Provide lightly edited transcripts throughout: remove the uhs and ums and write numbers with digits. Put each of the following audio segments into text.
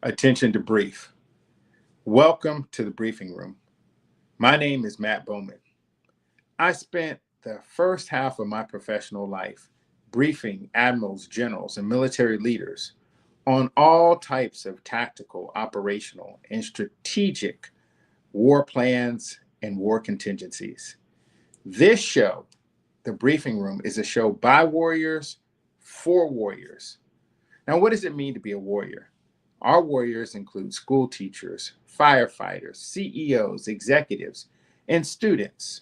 Attention to brief. Welcome to the briefing room. My name is Matt Bowman. I spent the first half of my professional life briefing admirals, generals, and military leaders on all types of tactical, operational, and strategic war plans and war contingencies. This show, The Briefing Room, is a show by warriors for warriors. Now, what does it mean to be a warrior? Our warriors include school teachers, firefighters, CEOs, executives, and students.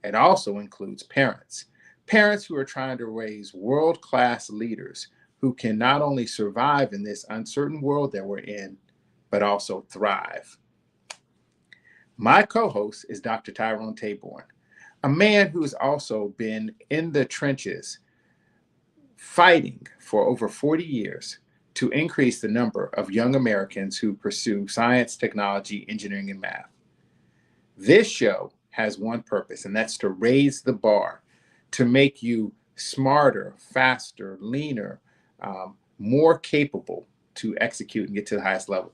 It also includes parents, parents who are trying to raise world-class leaders who can not only survive in this uncertain world that we're in, but also thrive. My co-host is Dr. Tyrone Taborn, a man who has also been in the trenches fighting for over 40 years to increase the number of young Americans who pursue science, technology, engineering, and math. This show has one purpose, and that's to raise the bar, to make you smarter, faster, leaner, more capable to execute and get to the highest level.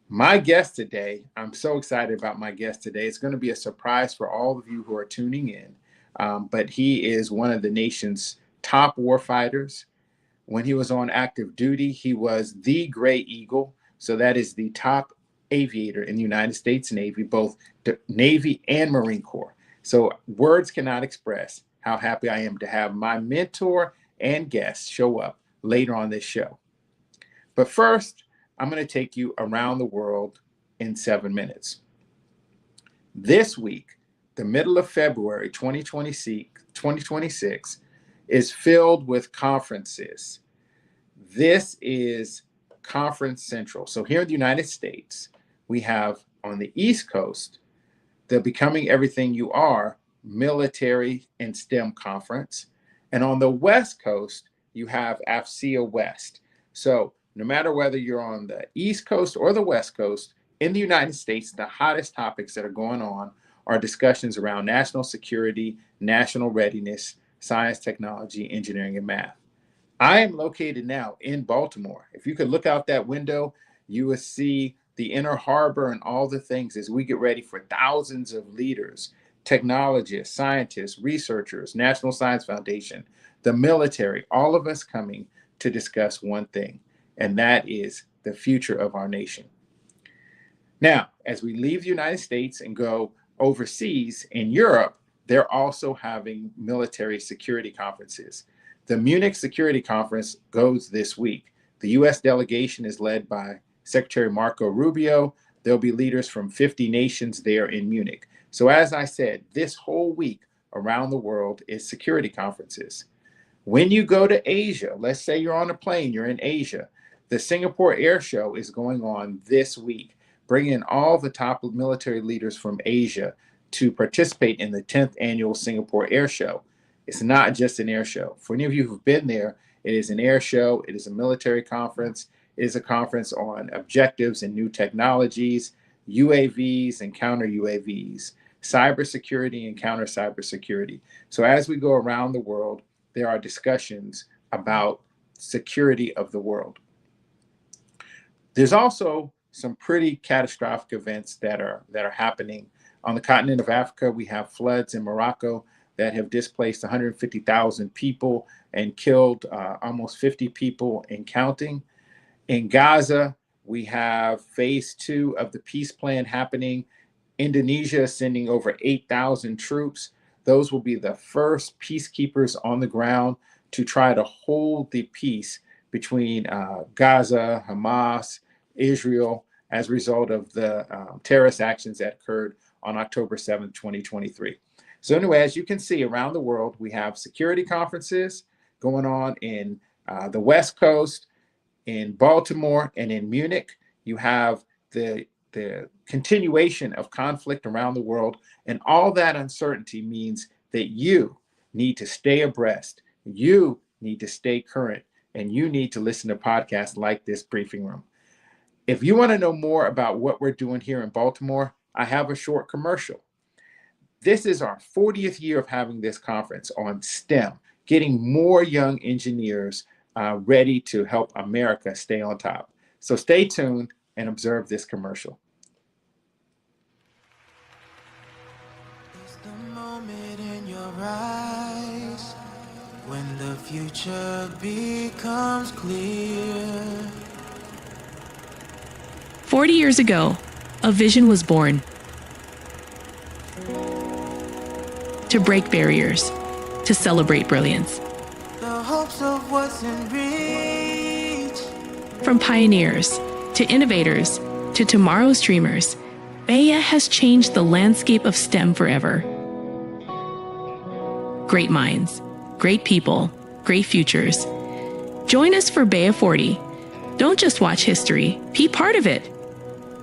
My guest today, I'm so excited about my guest today. It's going to be a surprise for all of you who are tuning in, but he is one of the nation's top warfighters. When he was on active duty, he was the Gray Eagle. So that is the top aviator in the United States Navy, both the Navy and Marine Corps. So words cannot express how happy I am to have my mentor and guest show up later on this show. But first, I'm going to take you around the world in 7 minutes. This week, the middle of February 2026, is filled with conferences. This is Conference Central. So here in the United States, we have on the East Coast, the Becoming Everything You Are Military and STEM Conference. And on the West Coast, you have AFCEA West. So no matter whether you're on the East Coast or the West Coast, in the United States, the hottest topics that are going on are discussions around national security, national readiness, science, technology, engineering, and math. I am located now in Baltimore. If you could look out that window, you will see the inner harbor and all the things as we get ready for thousands of leaders, technologists, scientists, researchers, National Science Foundation, the military, all of us coming to discuss one thing, and that is the future of our nation. Now, as we leave the United States and go overseas in Europe, they're also having military security conferences. The Munich Security Conference goes this week. The U.S. delegation is led by Secretary Marco Rubio. There'll be leaders from 50 nations there in Munich. So as I said, this whole week around the world is security conferences. When you go to Asia, let's say you're on a plane, you're in Asia, the Singapore Air Show is going on this week, bringing in all the top military leaders from Asia to participate in the 10th annual Singapore Air Show. It's not just an air show. For any of you who've been there, it is an air show. It is a military conference. It is a conference on objectives and new technologies, UAVs and counter UAVs, cybersecurity and counter cybersecurity. So as we go around the world, there are discussions about security of the world. There's also some pretty catastrophic events that are happening. On the continent of Africa, we have floods in Morocco that have displaced 150,000 people and killed almost 50 people and counting. In Gaza, we have phase 2 of the peace plan happening. Indonesia is sending over 8,000 troops. Those will be the first peacekeepers on the ground to try to hold the peace between Gaza, Hamas, Israel, as a result of the terrorist actions that occurred on October 7th, 2023. So anyway, as you can see around the world, we have security conferences going on in the West Coast, in Baltimore, and in Munich. You have the continuation of conflict around the world, and all that uncertainty means that you need to stay abreast, you need to stay current, and you need to listen to podcasts like this Briefing Room. If you want to know more about what we're doing here in Baltimore, I have a short commercial. This is our 40th year of having this conference on STEM, getting more young engineers ready to help America stay on top. So stay tuned and observe this commercial. It's the moment in your eyes when the future becomes clear. 40 years ago, a vision was born. To break barriers, to celebrate brilliance. The hopes of what's in reach. From pioneers to innovators to tomorrow's dreamers, BEA has changed the landscape of STEM forever. Great minds, great people, great futures. Join us for BEA 40. Don't just watch history, be part of it.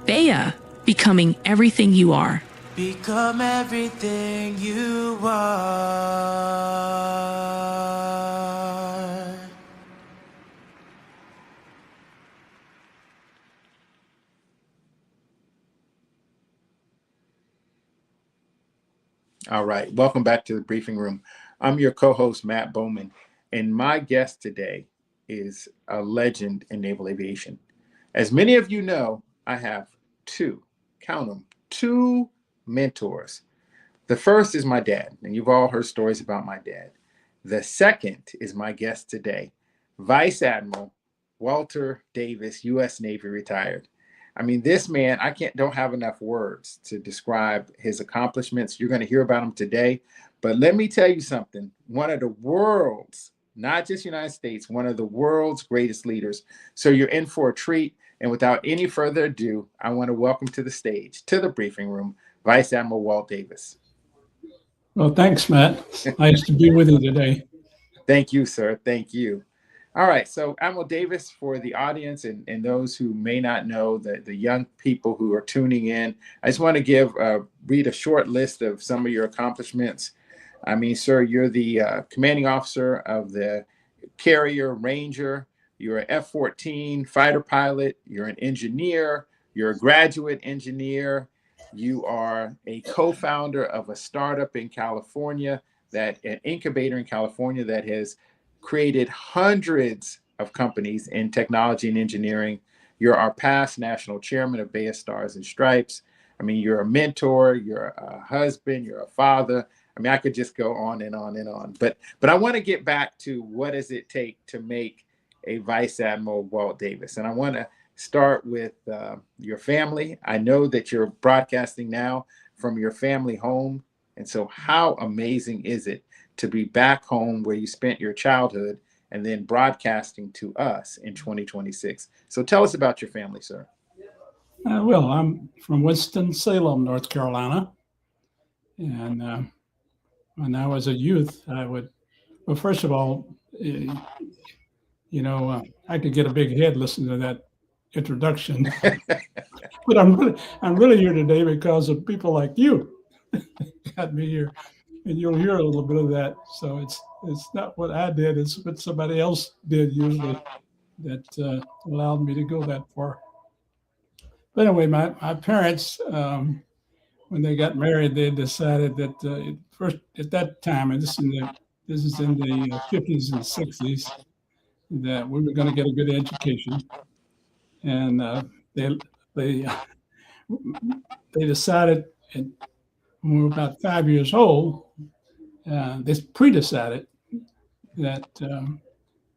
BEA, becoming everything you are. Become everything you are. All right, welcome back to the briefing room. I'm your co-host, Matt Bowman, and my guest today is a legend in naval aviation. As many of you know, I have two, count them, two mentors. The first is my dad, and you've all heard stories about my dad. The second is my guest today, Vice-Admiral Walter Davis, U.S. Navy retired. I mean, this man, don't have enough words to describe his accomplishments. You're going to hear about him today. But let me tell you something. One of the world's, not just United States, one of the world's greatest leaders. So you're in for a treat. And without any further ado, I want to welcome to the stage, to the briefing room, Vice-Admiral Walt Davis. Well, thanks, Matt. Nice to be with you today. Thank you, sir. Thank you. All right. So Admiral Davis, for the audience and those who may not know, the young people who are tuning in, I just want to read a short list of some of your accomplishments. I mean, sir, you're the commanding officer of the Carrier Ranger. You're an F-14 fighter pilot. You're an engineer. You're a graduate engineer. You are a co-founder of a startup in California, an incubator in California that has created hundreds of companies in technology and engineering. You're our past national chairman of BEA Stars and Stripes. I mean, you're a mentor, you're a husband, you're a father. I mean, I could just go on and on and on. But I want to get back to what does it take to make a Vice Admiral Walt Davis. And I want to start with your family. I know that you're broadcasting now from your family home. And so how amazing is it to be back home where you spent your childhood and then broadcasting to us in 2026? So tell us about your family, sir. Well, I'm from Winston-Salem, North Carolina. And when I was a youth, first of all, I could get a big head listening to that introduction. But I'm really here today because of people like you got me here. And you'll hear a little bit of that. So it's not what I did, it's what somebody else did usually that allowed me to go that far. But anyway, my parents, when they got married, they decided that first at that time, and this is in the 50s and 60s, that we were going to get a good education. And they decided when we were about 5 years old, they pre-decided that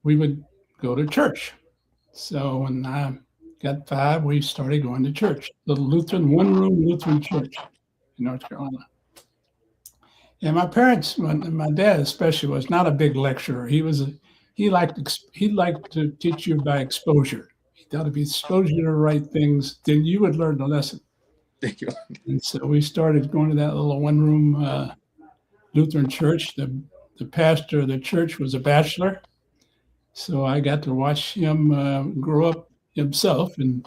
we would go to church. So when I got 5, we started going to church, the one-room Lutheran church in North Carolina. And my parents, my dad especially, was not a big lecturer. He liked to teach you by exposure. He thought if you exposed you to the right things, then you would learn the lesson. Thank you. And so we started going to that little one-room Lutheran church. The pastor of the church was a bachelor, so I got to watch him grow up himself and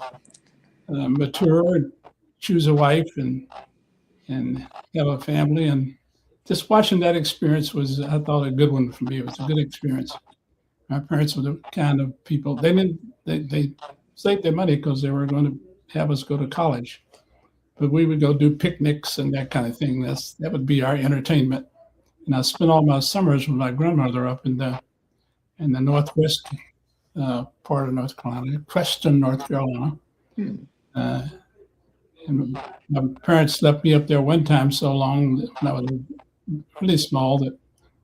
mature and choose a wife and have a family. And just watching that experience was, I thought, a good one for me. It was a good experience. My parents were the kind of people, they saved their money because they were going to have us go to college. But we would go do picnics and that kind of thing. That would be our entertainment. And I spent all my summers with my grandmother up in the Northwest part of North Carolina, Preston, North Carolina. Hmm. And my parents left me up there one time so long that when I was really small that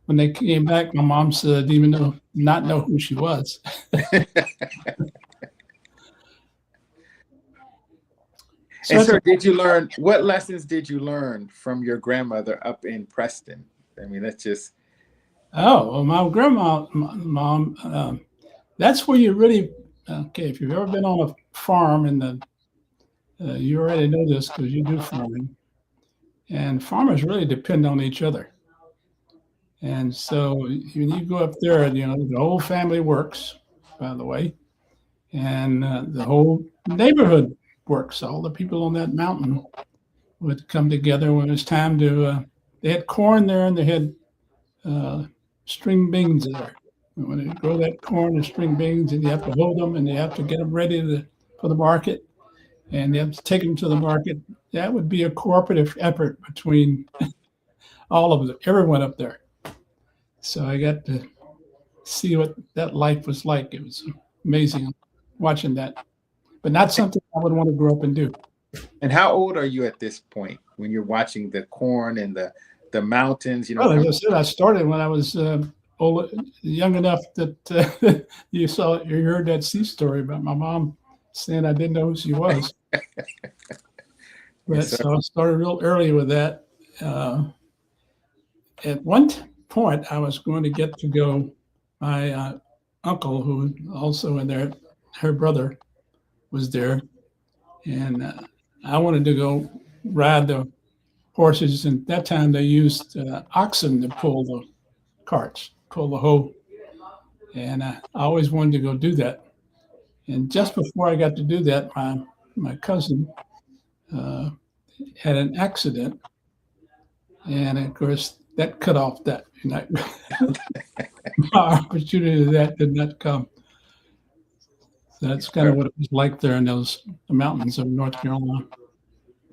when they came back, my mom said, even not know who she was. So And sir, did you learn, what lessons did you learn from your grandmother up in Preston? I mean, that's just. Oh, well, my grandma, mom, that's where you really, okay, if you've ever been on a farm you already know this because you do farming, and farmers really depend on each other. And so when you go up there, the whole family works, by the way, and the whole neighborhood works. All the people on that mountain would come together when it was time to, they had corn there and they had string beans there. And when they grow that corn and string beans, and you have to hold them and you have to get them ready for the market, and you have to take them to the market. That would be a cooperative effort between all of everyone up there. So I got to see what that life was like. It was amazing watching that, but not something I would want to grow up and do. And how old are you at this point when you're watching the corn and the mountains? Well, as I said, I started when I was young enough that you heard that sea story about my mom saying I didn't know who she was. But so I started real early with that. At one point, I was going to get to go. My uncle, who also in there, her brother was there, and I wanted to go ride the horses. And at that time, they used oxen to pull the carts, pull the hoe, and I always wanted to go do that. And just before I got to do that, my cousin had an accident, and of course that cut off that. My opportunity to that did not come. So that's kind of what it was like there in the mountains of North Carolina.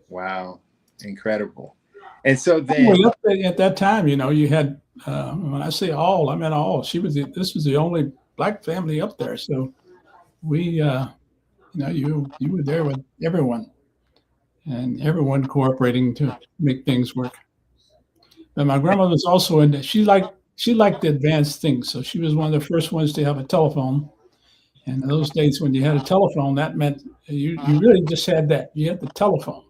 Wow, incredible! And so then, at that time, you had when I say all, I mean all. This was the only black family up there, so we, you were there with everyone, and everyone cooperating to make things work. But my grandmother was also in there. She liked the advanced things, so she was one of the first ones to have a telephone. And in those days, when you had a telephone, that meant you really just had that. You had the telephone,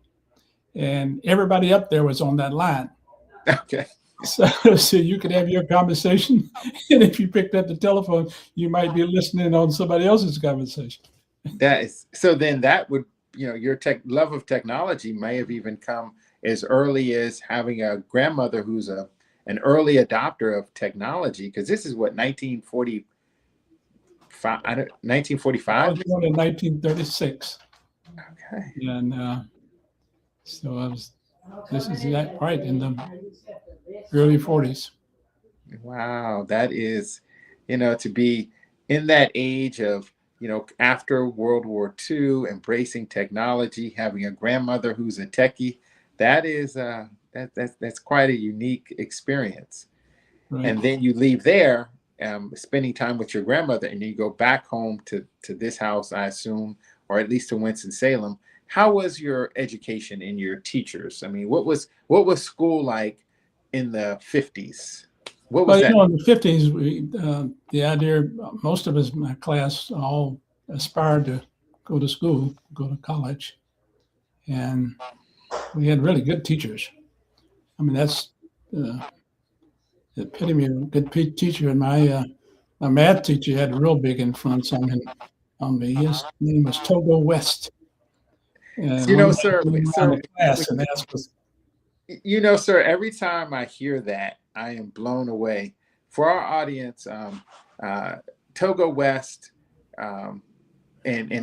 and everybody up there was on that line. Okay. So you could have your conversation, and if you picked up the telephone, you might be listening on somebody else's conversation. Then that would, your love of technology may have even come as early as having a grandmother who's an early adopter of technology, because this is what 1945. I was born in 1936. Okay. And so this is right in the early 40s. Wow, that is, to be in that age of, after World War II, embracing technology, having a grandmother who's a techie, that is that's quite a unique experience. Right. And then you leave there, spending time with your grandmother, and you go back home to this house, I assume, or at least to Winston-Salem. How was your education and your teachers? I mean, what was school like in the 50s? What was that? In the 50s, the idea, most of us in my class all aspired to go to school, go to college. And we had really good teachers. I mean, that's the epitome of a good teacher. And my math teacher had a real big influence on me. His name was Togo West. Sir, sir, every time I hear that, I am blown away. For our audience, Togo West and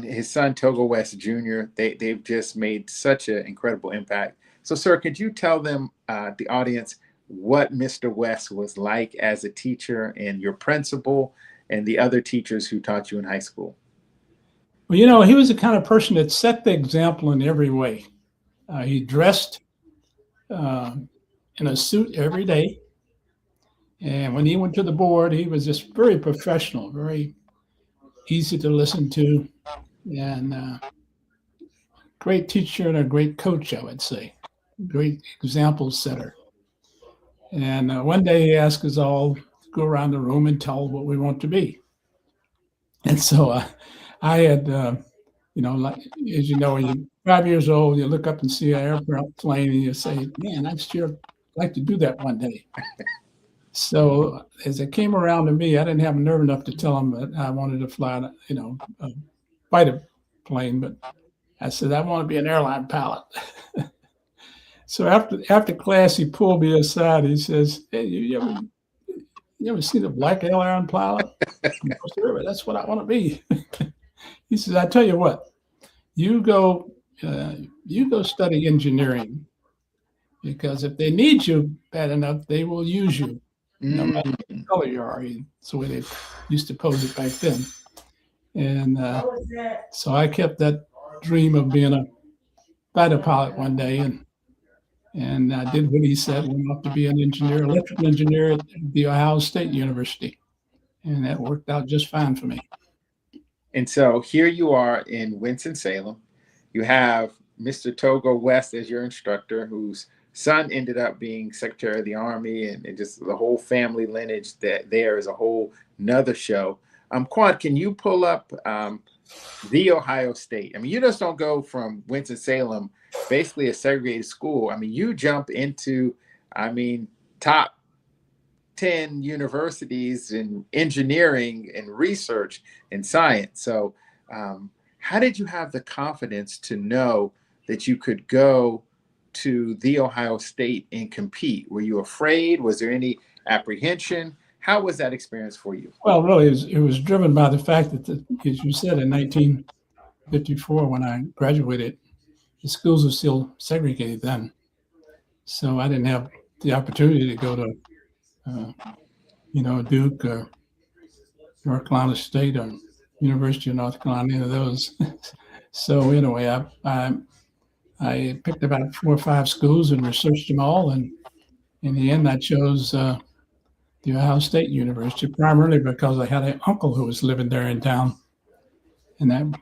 his son, Togo West Jr., they've just made such an incredible impact. So, sir, could you tell them, the audience, what Mr. West was like as a teacher and your principal and the other teachers who taught you in high school? Well, he was the kind of person that set the example in every way. He dressed in a suit every day. And when he went to the board, he was just very professional, very easy to listen to, and great teacher and a great coach, I would say. Great example setter. And one day he asked us all to go around the room and tell what we want to be. And so I had, like, as you know, when you're 5 years old, you look up and see an airplane and you say, man, I'd sure like to do that one day. So as it came around to me, I didn't have nerve enough to tell him that I wanted to fly, a fighter plane, but I said, I want to be an airline pilot. So after class, he pulled me aside. He says, hey, you ever seen a black airline pilot? Sure, that's what I want to be. He says, I tell you what, you go study engineering, because if they need you bad enough, they will use you, no matter what color you are. That's the way they used to pose it back then. And so I kept that dream of being a fighter pilot one day, and I did what he said. Went off to be an engineer, electrical engineer at the Ohio State University, and that worked out just fine for me. And so here you are in Winston-Salem. You have Mr. Togo West as your instructor, whose son ended up being Secretary of the Army, and just the whole family lineage that there is a whole nother show. Quad, can you pull up the Ohio State? I mean, you just don't go from Winston-Salem, basically a segregated school. I mean, you jump into, top 10 universities in engineering and research and science. So how did you have the confidence to know that you could go to the Ohio State and compete? Were you afraid? Was there any apprehension? How was that experience for you? Well, really, it was driven by the fact that, as you said, in 1954, when I graduated, the schools were still segregated then. So I didn't have the opportunity to go to, Duke or North Carolina State or University of North Carolina, any of those. So anyway, I picked about 4 or 5 schools and researched them all. And in the end, I chose the Ohio State University, primarily because I had an uncle who was living there in town. And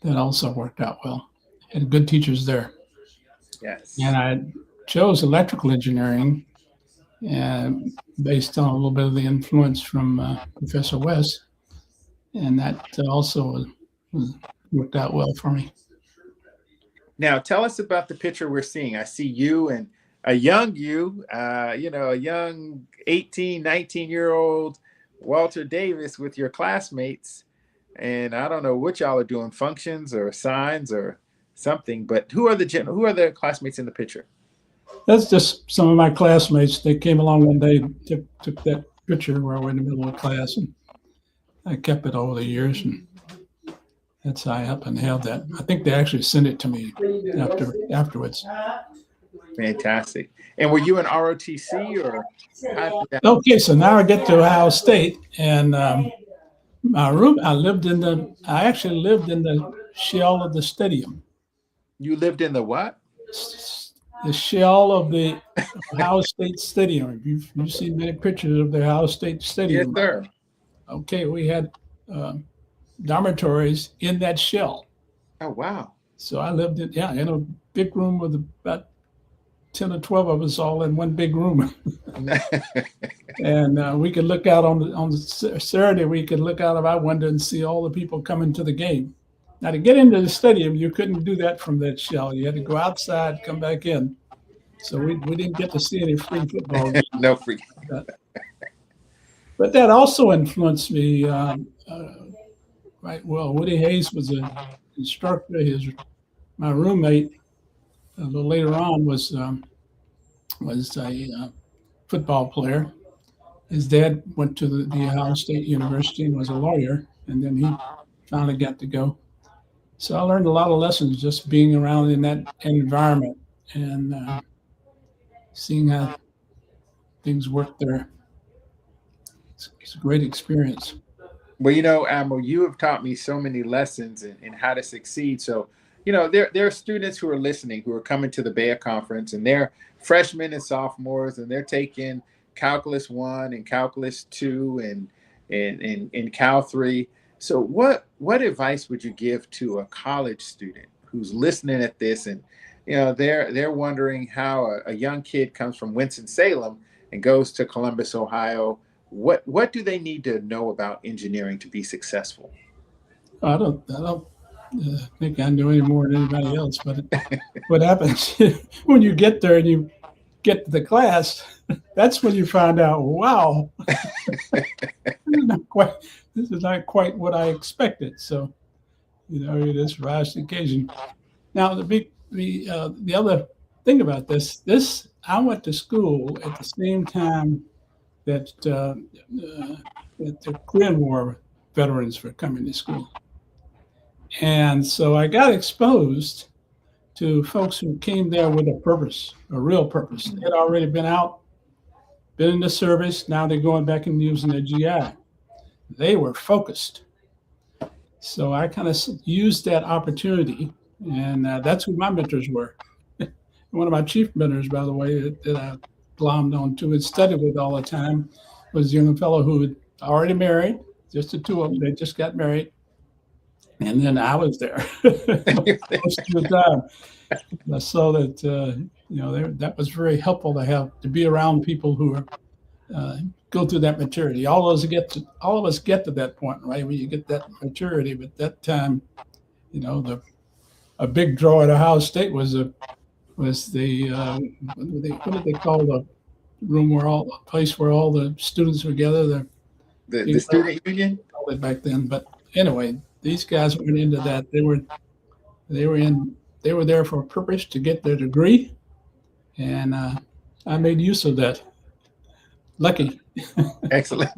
that also worked out well. Had good teachers there. Yes. And I chose electrical engineering, and based on a little bit of the influence from Professor West. And that also worked out well for me. Now, tell us about the picture we're seeing. I see you and a young a young 18, 19-year-old Walter Davis with your classmates. And I don't know what y'all are doing, functions or signs or something, but who are the classmates in the picture? That's just some of my classmates. They came along one day, took that picture where we're in the middle of class, and I kept it over the years, and that's how I happen to have that. I think they actually sent it to me afterwards. Fantastic. And were you in ROTC or? Okay, so now I get to Ohio State, and my room. I actually lived in the shell of the stadium. You lived in the what? The shell of the Ohio State Stadium. You've seen many pictures of the Ohio State Stadium. Yes, sir. Okay, we had dormitories in that shell. Oh, wow. So I lived in a big room with about 10 or 12 of us all in one big room. And we could look out on the Saturday, we could look out of our window and see all the people coming to the game. Now, to get into the stadium, you couldn't do that from that shell. You had to go outside, come back in. So we didn't get to see any free football games. No free. But that also influenced me. Right. Well, Woody Hayes was an instructor. My roommate a little later on was a football player. His dad went to the Ohio State University and was a lawyer, and then he finally got to go. So I learned a lot of lessons just being around in that environment and seeing how things work there. It's a great experience. Well, Admiral, you have taught me so many lessons in how to succeed. So, there are students who are listening who are coming to the BEA conference, and they're freshmen and sophomores, and they're taking Calculus 1 and Calculus 2 and Cal 3. So what advice would you give to a college student who's listening at this, and they're wondering how a young kid comes from Winston-Salem and goes to Columbus, Ohio. What do they need to know about engineering to be successful? I don't think I know any more than anybody else. But what happens when you get there and you get to the class, that's when you find out, wow, this is not quite what I expected. So, you just rise to the occasion. Now, the other thing about this I went to school at the same time that the Korean War veterans were coming to school, and so I got exposed to folks who came there with a purpose, a real purpose. They had already been out, been in the service. Now they're going back and using their GI. They were focused. So I kind of used that opportunity, and that's who my mentors were. One of my chief mentors, by the way, that I glommed onto and studied with all the time was a young fellow who had already married, just the two of them. They just got married. And then I was there most of the time. I saw that, that was very helpful to be around people who are go through that maturity. All of us get to that point, right? When you get that maturity, but that time, a big draw at Ohio State was the what did they call the room place where all the students were together? The student union? Called it back then. But anyway, these guys went into that. They were there for a purpose, to get their degree, and I made use of that. Lucky. Excellent.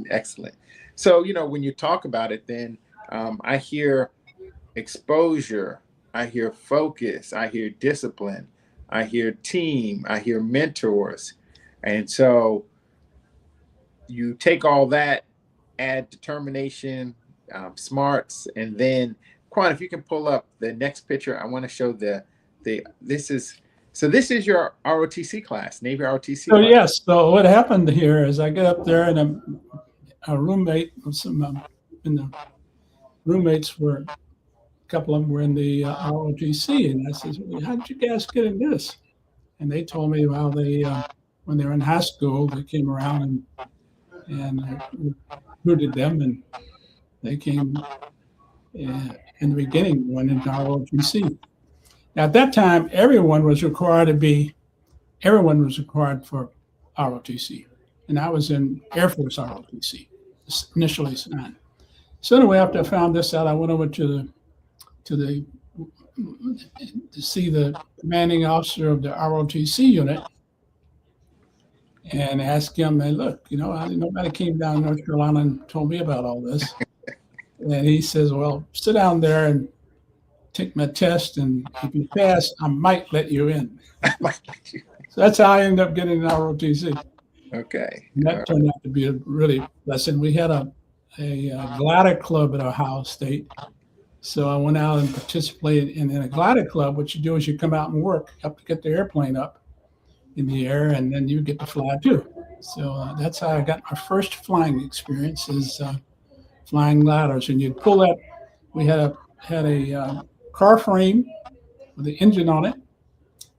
So, when you talk about it, then I hear exposure, I hear focus, I hear discipline, I hear team, I hear mentors. And so you take all that, add determination, smarts, and then Quan, if you can pull up the next picture, I want to show this is your ROTC class, Navy ROTC. So class. Yes. So what happened here is I get up there, and a roommate, and the roommates were, a couple of them were in the ROTC, and I said, well, how did you guys get in this? And they told me, well, they when they were in high school, they came around and recruited them, and they came in the beginning, went into ROTC. Now, at that time, everyone was required for ROTC, and I was in Air Force ROTC, initially signed. So anyway, after I found this out, I went over to see the commanding officer of the ROTC unit and asked him, hey, look, nobody came down to North Carolina and told me about all this. And he says, well, sit down there and take my test, and if you pass, I might let you in. So that's how I ended up getting an ROTC. Okay. And that turned out to be a really lesson. We had a glider club at Ohio State. So I went out and participated in a glider club. What you do is you come out and work up to get the airplane up in the air, and then you get to fly too. So that's how I got my first flying experience, is flying gliders. And you'd pull that. We had a car frame with an engine on it,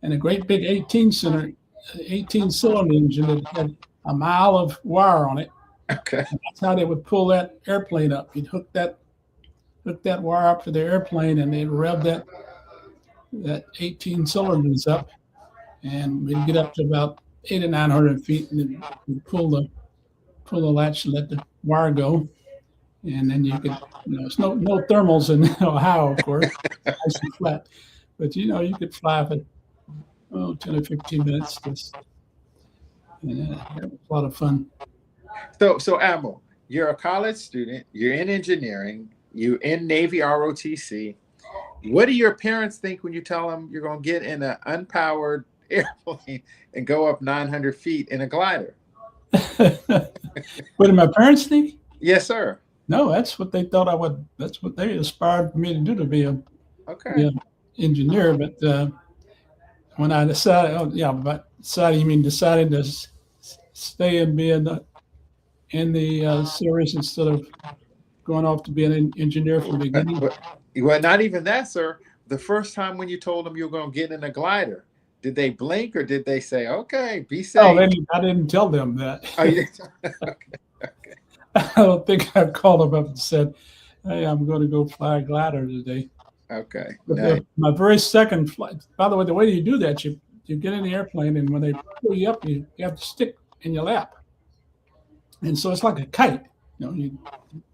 and a great big 18-cylinder engine that had a mile of wire on it. Okay. And that's how they would pull that airplane up. You'd hook that wire up to the airplane, and they'd rev that 18 cylinders up, and we'd get up to about 800 or 900 feet, and then we'd pull the latch and let the wire go. And then you could, it's no thermals in Ohio, of course, nice and flat. But you could fly for 10 or 15 minutes. That was a lot of fun. So Admiral, you're a college student. You're in engineering. You're in Navy ROTC. What do your parents think when you tell them you're going to get in an unpowered airplane and go up 900 feet in a glider? What did my parents think? Yes, sir. No, that's what they thought I would. That's what they aspired for me to do, to be an engineer. But when I decided, decided to stay and be in the service instead of going off to be an engineer from the beginning? Well, not even that, sir. The first time when you told them you were going to get in a glider, did they blink or did they say, "Okay, be safe"? Oh, I didn't tell them that. Oh, you okay. I don't think I called them up and said, "Hey, I'm going to go fly a glider today." Okay. But Nice. my very second flight. By the way, the way you do that, you get in the airplane, and when they pull you up, you have to stick in your lap, and so it's like a kite.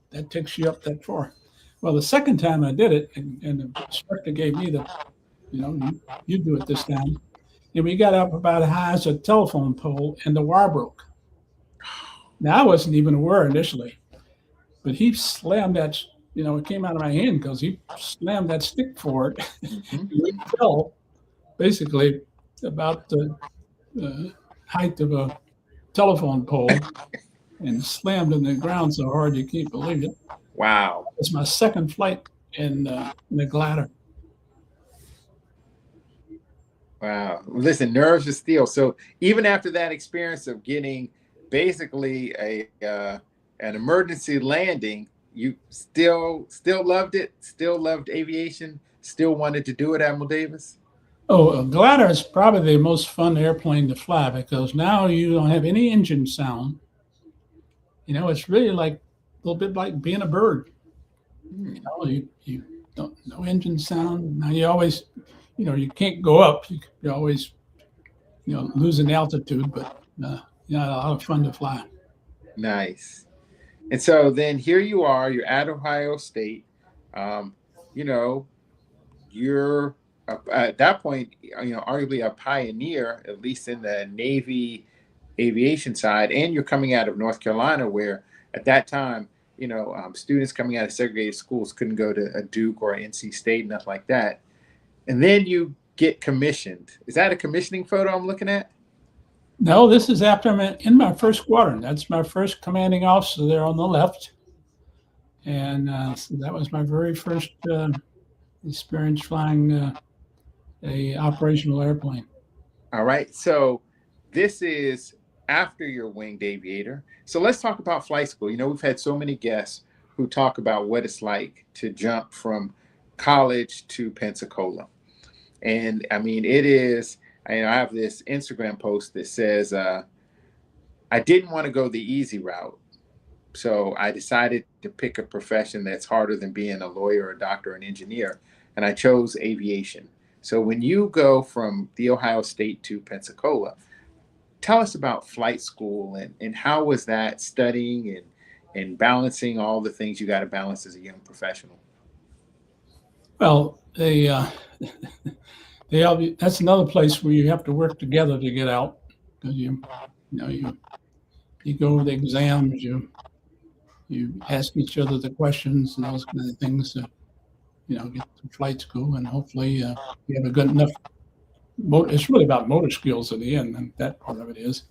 That takes you up that far. Well, the second time I did it, and the instructor gave me you do it this time. And we got up about as high as a telephone pole, and the wire broke. Now, I wasn't even aware initially, but he slammed that, it came out of my hand because he slammed that stick forward. We fell basically about the height of a telephone pole and slammed in the ground so hard you can't believe it. Wow. It's my second flight in the glider. Wow. Listen, nerves of steel. So even after that experience of getting basically an emergency landing, you still loved it, still loved aviation, still wanted to do it, Admiral Davis? Oh, a glider is probably the most fun airplane to fly because now you don't have any engine sound. It's really like a little bit like being a bird. You don't, no engine sound. Now you always, you can't go up. You always, losing altitude, but a lot of fun to fly. Nice. And so then here you are, you're at Ohio State. You're at that point, arguably a pioneer, at least in the Navy aviation side, and you're coming out of North Carolina, where at that time, students coming out of segregated schools couldn't go to a Duke or an NC State, nothing like that. And then you get commissioned. Is that a commissioning photo I'm looking at? No, this is after I'm in my first squadron. That's my first commanding officer there on the left. And so that was my very first experience flying a operational airplane. All right. So this is after you're a winged aviator. So let's talk about flight school. We've had so many guests who talk about what it's like to jump from college to Pensacola. And I mean, it is, I have this Instagram post that says, I didn't want to go the easy route. So I decided to pick a profession that's harder than being a lawyer, a doctor, an engineer. And I chose aviation. So when you go from the Ohio State to Pensacola, tell us about flight school and how was that studying and balancing all the things you got to balance as a young professional? Well, that's another place where you have to work together to get out because you go over the exams, you ask each other the questions and those kind of things to get to flight school, and hopefully you have a good enough. It's really about motor skills at the end, and that part of it is.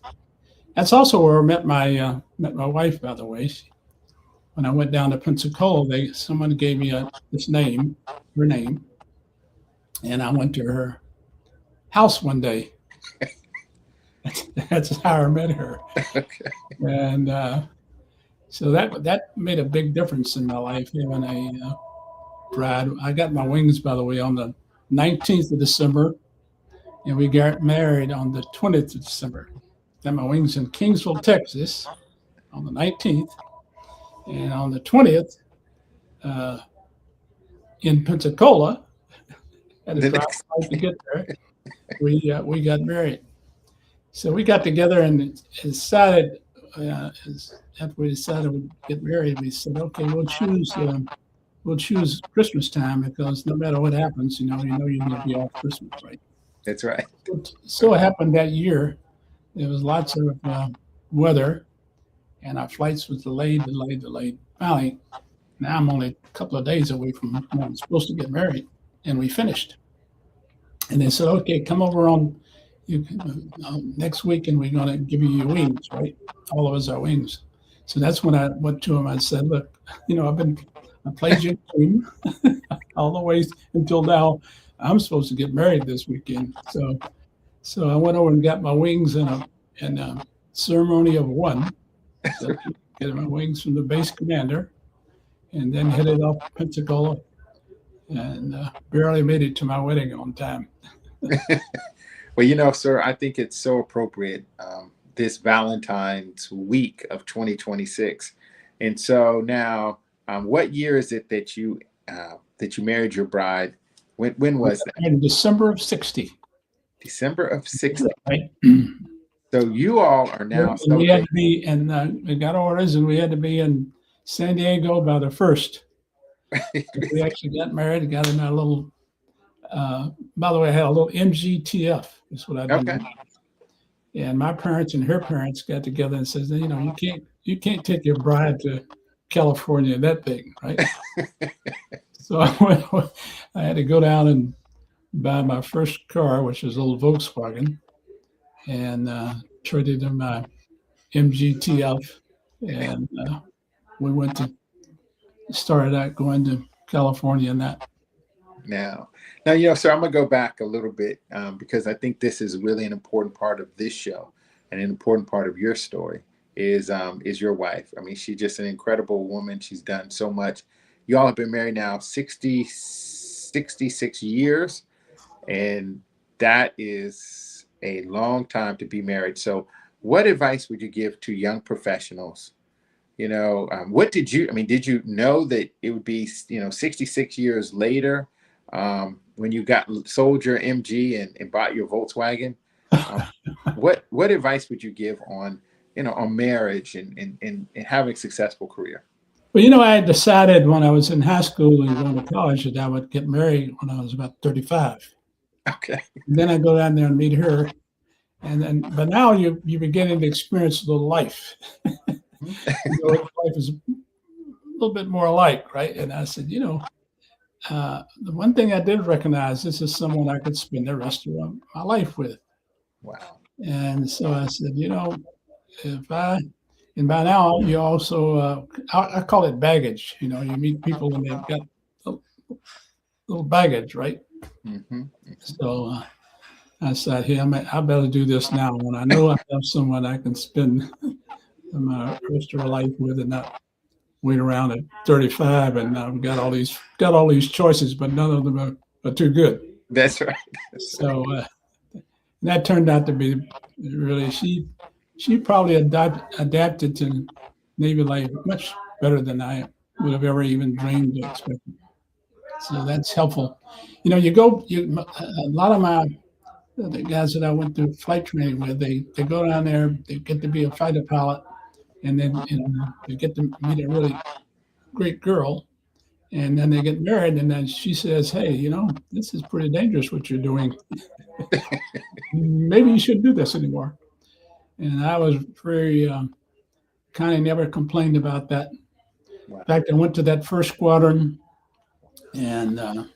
That's also where I met my wife, by the way. When I went down to Pensacola, someone gave me her name, and I went to her house one day. That's how I met her. Okay. And so that made a big difference in my life, having a bride. I got my wings, by the way, on the 19th of December, and we got married on the 20th of December. Got my wings in Kingsville, Texas, on the 19th, and on the 20th, in Pensacola, had a drive to get there. We got married. So we got together and decided, after we decided we'd get married, we said, okay, we'll choose Christmas time because no matter what happens, you need to be off Christmas, right? That's right. So it happened that year, there was lots of weather, and our flights was delayed. Finally, now I'm only a couple of days away from when I'm supposed to get married, and we finished. And they said, okay, come over on next week, and we're going to give you your wings, right? All of us are wings. So that's when I went to him. I said, look, I played your game all the way until now. I'm supposed to get married this weekend. So I went over and got my wings in a ceremony of one. So get my wings from the base commander. and then headed off to Pensacola, and barely made it to my wedding on time. Well, sir, I think it's so appropriate this Valentine's week of 2026. And so now, what year is it that you married your bride? When was that? In December of '60. December of '60. Right. So you all are now And we had celebrating. to be, and we got orders, and we had to be in San Diego by the 1st. We actually got married, got in our little. By the way, I had a little MGTF. Is what I did. Okay. And my parents and her parents got together and says, you can't take your bride to California that big, right? So I had to go down and buy my first car, which was a little Volkswagen, and traded in my MGTF, and we started out going to California and that. Now, sir, I'm gonna go back a little bit because I think this is really an important part of this show, and an important part of your story is your wife. I mean, she's just an incredible woman. She's done so much. You all have been married now 66 years, and that is a long time to be married. So, what advice would you give to young professionals? What did you know that it would be 66 years later? When you sold your MG and bought your Volkswagen, what advice would you give on marriage and having a successful career? Well, I had decided when I was in high school and going to college that I would get married when I was about 35. Okay. And then I go down there and meet her, but now you're beginning to experience a little life. Life is a little bit more alike, right? And I said, the one thing I did recognize, this is someone I could spend the rest of my life with. Wow. And so I said, and by now you also, I call it baggage. You meet people and they've got a little baggage, right? Mm-hmm. So I said, hey, I better do this now when I know I have someone I can spend my rest of my life with and not wait around at 35 and I've got all these choices, but none of them are too good. That's right. So that turned out to be really, she probably adapted to Navy life much better than I would have ever even dreamed to expect. So that's helpful. A lot of the guys that I went through flight training with, they go down there, they get to be a fighter pilot, and then they get to meet a really great girl, and then they get married, and then she says, hey, this is pretty dangerous what you're doing. Maybe you shouldn't do this anymore. And I was very kind of never complained about that. Wow. In fact, I went to that first squadron and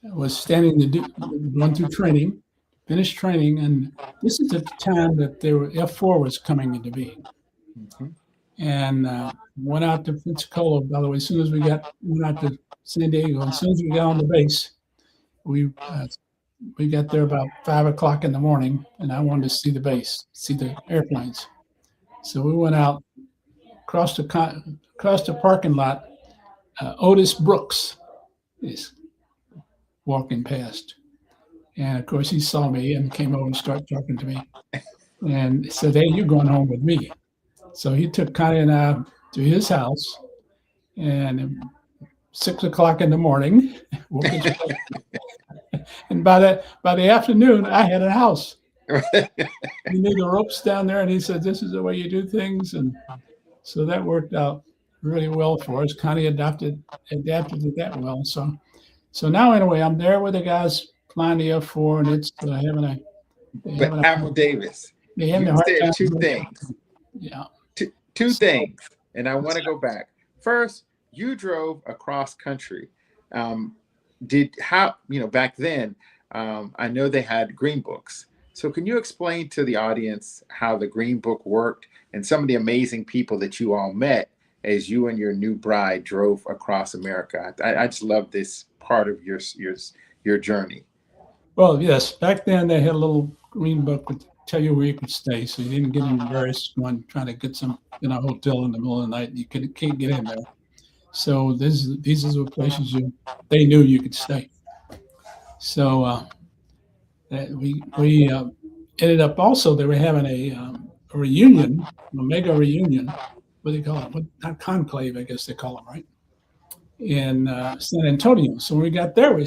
was going through training, finished training, and this is at the time that F4 was coming into being. Mm-hmm. And went out to Pensacola. By the way, as soon as went out to San Diego, as soon as we got on the base, we got there about 5 o'clock in the morning, and I wanted to see the base, see the airplanes. So we went out, across the parking lot. Otis Brooks is walking past, and of course he saw me and came over and started talking to me, and said, "Hey, you're going home with me." So he took Connie and I to his house, and at 6 o'clock in the morning, and by the afternoon, I had a house. He knew the ropes down there, and he said, "This is the way you do things," and so that worked out really well for us. Connie adapted to that well. So now anyway, I'm there with the guys flying the F4, and it's But Admiral Davis, you said two things. Yeah. Two things, and I want to go back. First, you drove across country. Back then, I know they had green books. So can you explain to the audience how the green book worked and some of the amazing people that you all met as you and your new bride drove across America? I just love this part of your journey. Well, yes. Back then, they had a little green book with tell you where you could stay, so you didn't get embarrassed when trying to get in a hotel in the middle of the night. You can't get in there. So these are the places they knew you could stay. So we ended up also, they were having a reunion, a mega reunion. What do they call it? Not conclave, I guess they call them, right? In San Antonio. So when we got there, we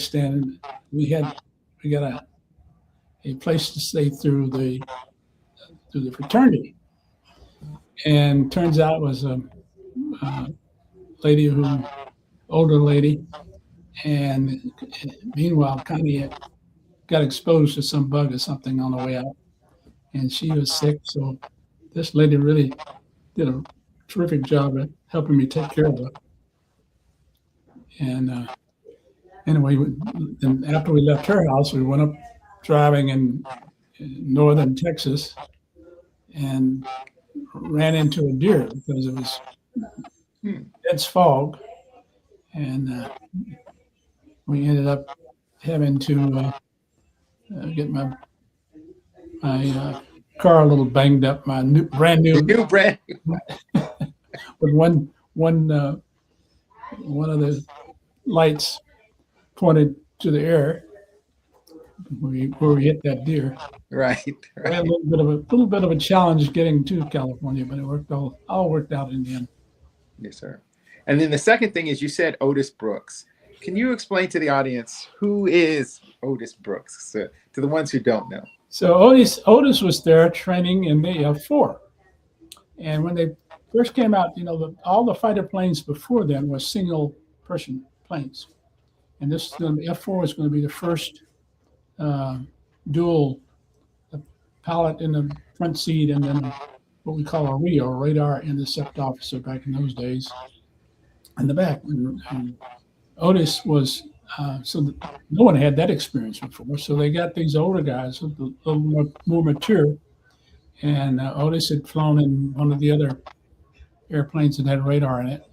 got a place to stay through the fraternity, and turns out it was a older lady, and meanwhile, Connie got exposed to some bug or something on the way out, and she was sick. So this lady really did a terrific job at helping me take care of her. And anyway, and after we left her house, we went up driving in northern Texas and ran into a deer because it was dense fog, and we ended up having to get my car a little banged up. My brand new with one of the lights pointed to the air where we hit that deer. Right. We had a little bit of a challenge getting to California, but it all worked out in the end. Yes, sir. And then the second thing is, you said Otis Brooks. Can you explain to the audience who is Otis Brooks, to the ones who don't know? So Otis was there training in the F4, and when they first came out, all the fighter planes before then were single-person planes, and the F4 is going to be the first dual pilot in the front seat, and then what we call a RIO, radar intercept officer, back in those days, in the back. And Otis was no one had that experience before, so they got these older guys, a little more mature. And Otis had flown in one of the other airplanes that had radar in it,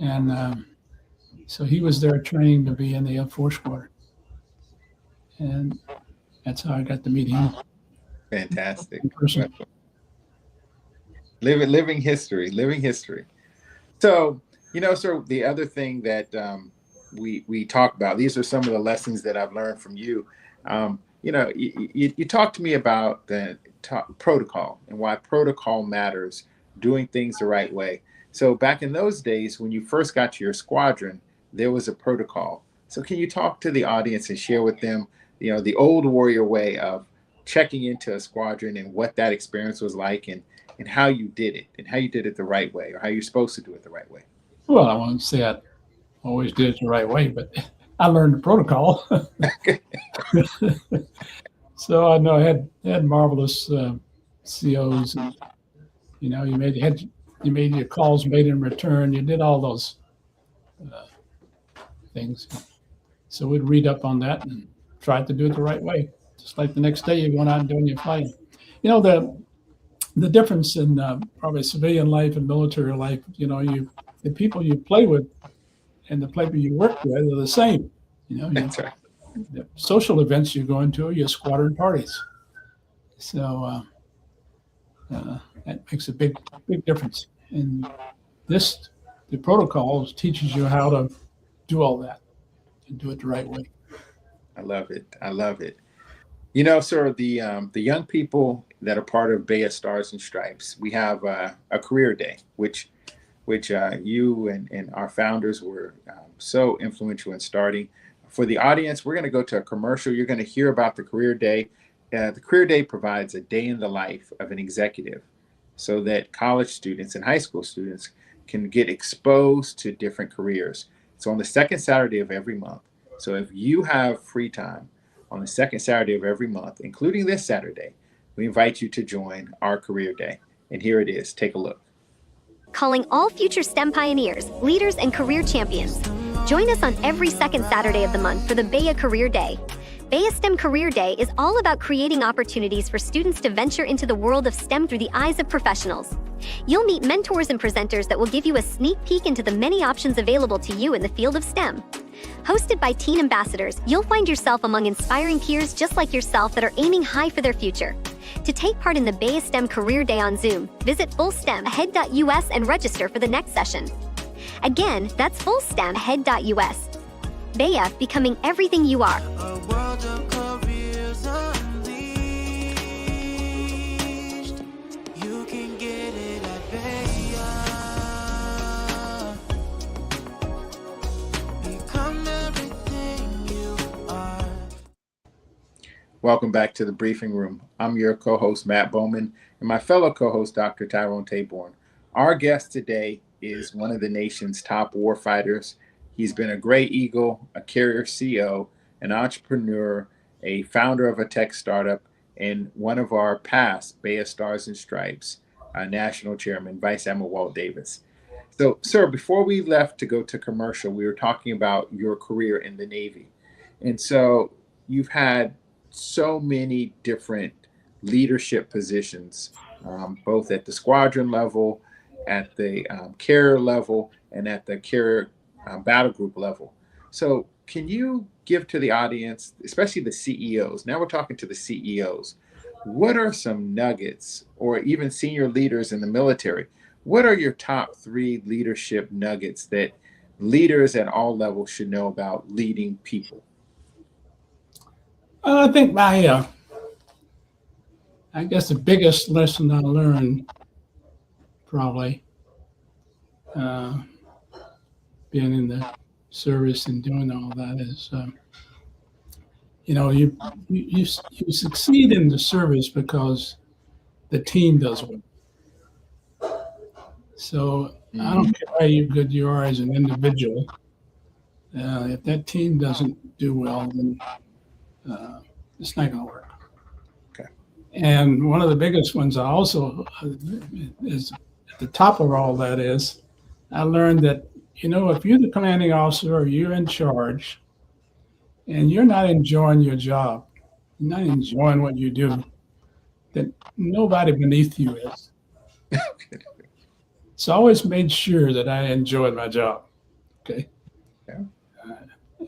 and so he was there training to be in the F4 squadron, and that's how I got to meet him. Fantastic. Living history. So, sir, the other thing that we talk about, these are some of the lessons that I've learned from you. You talked to me about the protocol and why protocol matters, doing things the right way. So back in those days, when you first got to your squadron, there was a protocol. So can you talk to the audience and share with them, the old warrior way of checking into a squadron and what that experience was like, and how you did it, and how you did it the right way, or how you're supposed to do it the right way? Well, I won't say I always did it the right way, but I learned the protocol. So I know I had marvelous COs, and you made your calls made in return. You did all those things. So we'd read up on that and try to do it the right way. Just like the next day, you're going out and doing your fighting. The difference in probably civilian life and military life, the people you play with and the people you work with are the same. That's right. The social events you go into are your squadron parties. So that makes a big difference. And the protocols teaches you how to do all that and do it the right way. I love it. Sir, the young people that are part of Bay of Stars and Stripes, we have a career day, which you and our founders were so influential in starting. For the audience, we're going to go to a commercial. You're going to hear about the career day. The career day provides a day in the life of an executive so that college students and high school students can get exposed to different careers. It's on the second Saturday of every month. So if you have free time on the second Saturday of every month, including this Saturday, we invite you to join our career day. And here it is. Take a look. Calling all future STEM pioneers, leaders, and career champions. Join us on every second Saturday of the month for the BEA Career Day. BEA STEM Career Day is all about creating opportunities for students to venture into the world of STEM through the eyes of professionals. You'll meet mentors and presenters that will give you a sneak peek into the many options available to you in the field of STEM. Hosted by teen ambassadors, you'll find yourself among inspiring peers just like yourself that are aiming high for their future. To take part in the BEA STEM Career Day on Zoom, visit fullstemahead.us and register for the next session. Again, that's fullstemhead.us. Bea, becoming everything you are. A world of careers unleashed. You can get it at Bea. Become everything you are. Welcome back to the briefing room. I'm your co-host, Matt Bowman, and my fellow co-host, Dr. Tyrone Taborn. Our guest today is one of the nation's top warfighters. He's been a Gray Eagle, a carrier CO, an entrepreneur, a founder of a tech startup, and one of our past Bea Stars and Stripes national chairman, Vice Admiral Walt Davis. So, sir, before we left to go to commercial, we were talking about your career in the Navy. And so you've had so many different leadership positions, both at the squadron level, at the carrier level, and at the carrier battle group level. So can you give to the audience, especially the CEOs, now we're talking to the CEOs, what are some nuggets, or even senior leaders in the military, what are your top 3 leadership nuggets that leaders at all levels should know about leading people? I think I guess the biggest lesson I learned, probably, being in the service and doing all that, is, you succeed in the service because the team does well. So I don't care how good you are as an individual. If that team doesn't do well, then it's not going to work. Okay. And one of the biggest ones I also is at the top of all that is, I learned that, if you're the commanding officer or you're in charge and you're not enjoying your job, you're not enjoying what you do, then nobody beneath you is. So I always made sure that I enjoyed my job. Okay. Yeah.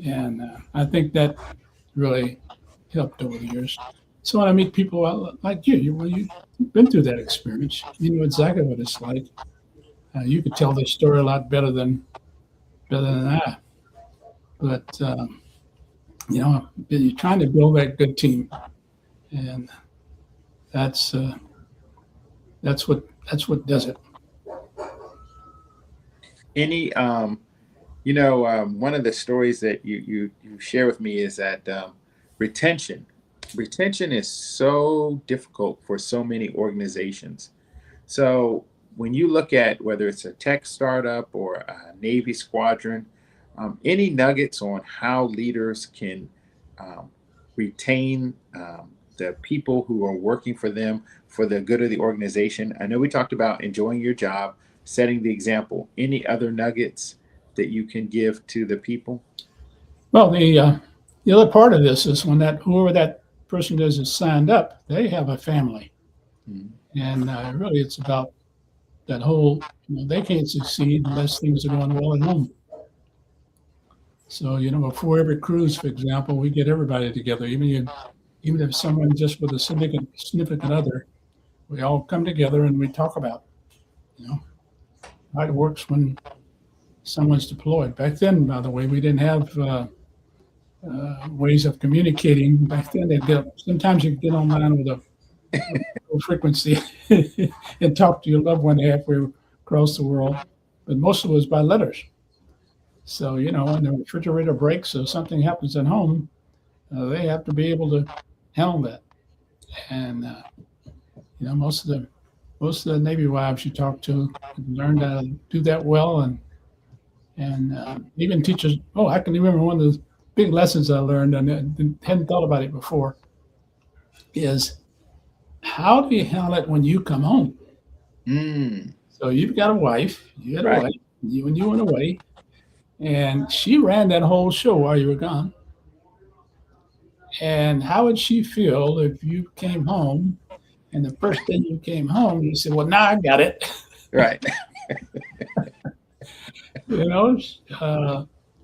And I think that really helped over the years. So when I meet people like you've been through that experience, you know exactly what it's like. You could tell this story a lot better than I. But you're trying to build that good team, and that's what does it. Any one of the stories that you share with me is that retention is so difficult for so many organizations. So when you look at whether it's a tech startup or a Navy squadron, any nuggets on how leaders can retain the people who are working for them for the good of the organization? I know we talked about enjoying your job, setting the example. Any other nuggets that you can give to the people? Well, the other part of this is when whoever that person is signed up, they have a family. Mm-hmm. And really it's about that whole, they can't succeed unless things are going well at home. So, before every cruise, for example, we get everybody together, even if someone just with a significant other, we all come together and we talk about, how it works when someone's deployed. Back then, by the way, we didn't have ways of communicating. Back then, sometimes you could get online with a frequency and talk to your loved one halfway across the world, but most of it was by letters. So, when the refrigerator breaks or something happens at home, they have to be able to handle that. And, most of the Navy wives you talk to learned how to do that well. And even teachers, I can remember one of the big lessons I learned, and hadn't thought about it before, is how do you handle it when you come home? So you've got a wife, you went away, and she ran that whole show while you were gone. And how would she feel if you came home and the first day you came home, you said, well, now I got it. Right.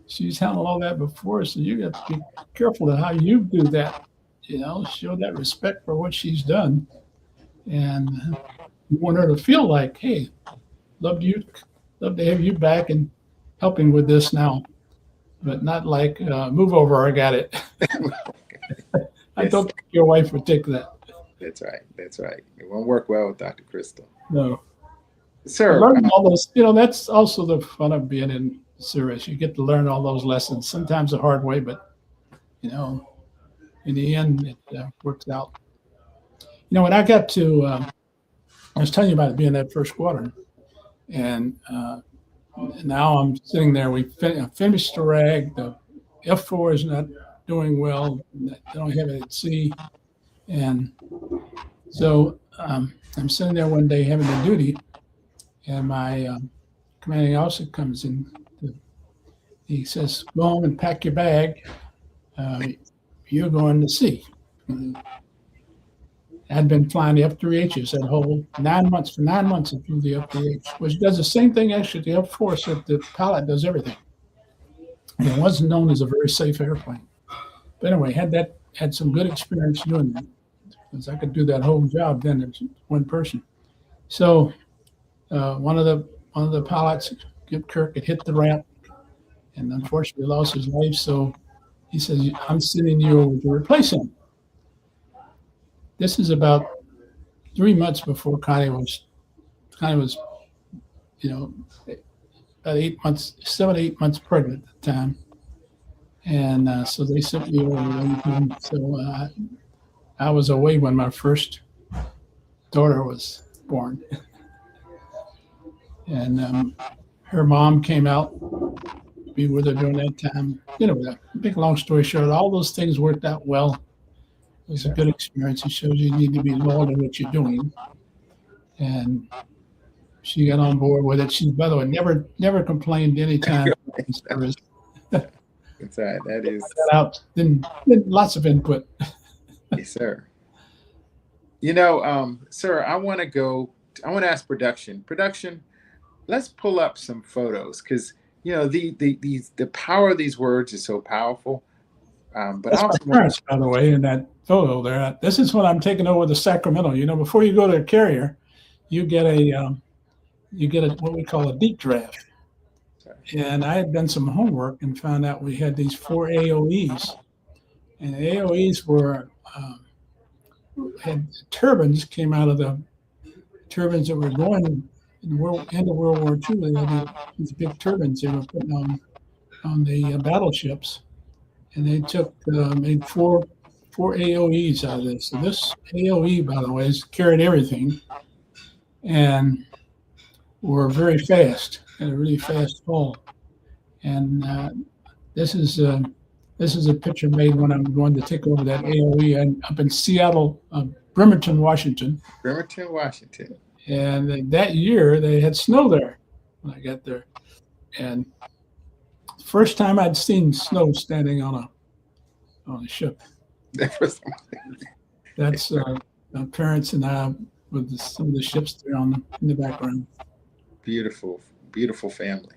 She's handled all that before, so you got to be careful of how you do that. Show that respect for what she's done, and you want her to feel like, hey, love to have you back, and helping with this now, but not like move over. I got it. I don't think your wife would take that. That's right. That's right. It won't work well with Dr. Crystal. No. Sir, Learning all those, that's also the fun of being in service. You get to learn all those lessons, sometimes the hard way, but in the end, it works out. When I got to, I was telling you about it being that first squadron, and now I'm sitting there. We finished the RAG. The F4 is not doing well. They don't have it at sea, and so I'm sitting there one day having the duty, and my commanding officer comes in. He says, "Go home and pack your bag. You're going to sea." I'd been flying the F3Hs that whole 9 months. For 9 months, I flew the F3H, which does the same thing actually. The F4, except the pilot does everything. And it wasn't known as a very safe airplane. But anyway, had some good experience doing that, because I could do that whole job then as one person. So one of the pilots, Kirk, had hit the ramp, and unfortunately lost his life. So he says, "I'm sending you over to replace him." This is about 3 months before Connie was, about 7, 8 months pregnant at the time. And so they sent me over. So I was away when my first daughter was born. And her mom came out to be with her during that time. Big long story short, all those things worked out well. It was a good experience. It shows you need to be loyal to what you're doing. And she got on board with it. She, by the way, never complained any time. That's right. That is then lots of input. Yes, sir. Sir, I want to ask production. Production, let's pull up some photos, because the power of these words is so powerful. But that's also, my parents, by the way, in that photo there. This is when I'm taking over the Sacramento. Before you go to a carrier, you get what we call a deep draft. And I had done some homework and found out we had these 4 AOEs, and the AOEs had turbines came out of the turbines that were going in the end of World War II. They had these big turbines they were putting on the battleships. And they made four AOEs out of this. So this AOE, by the way, carried everything, and were very fast, had a really fast fall. And this is a picture made when I'm going to take over that AOE up in Seattle, Bremerton, Washington. Bremerton, Washington. And that year they had snow there when I got there, and first time I'd seen snow standing on a ship. That's my parents and I with some of the ships there in the background. Beautiful, beautiful family.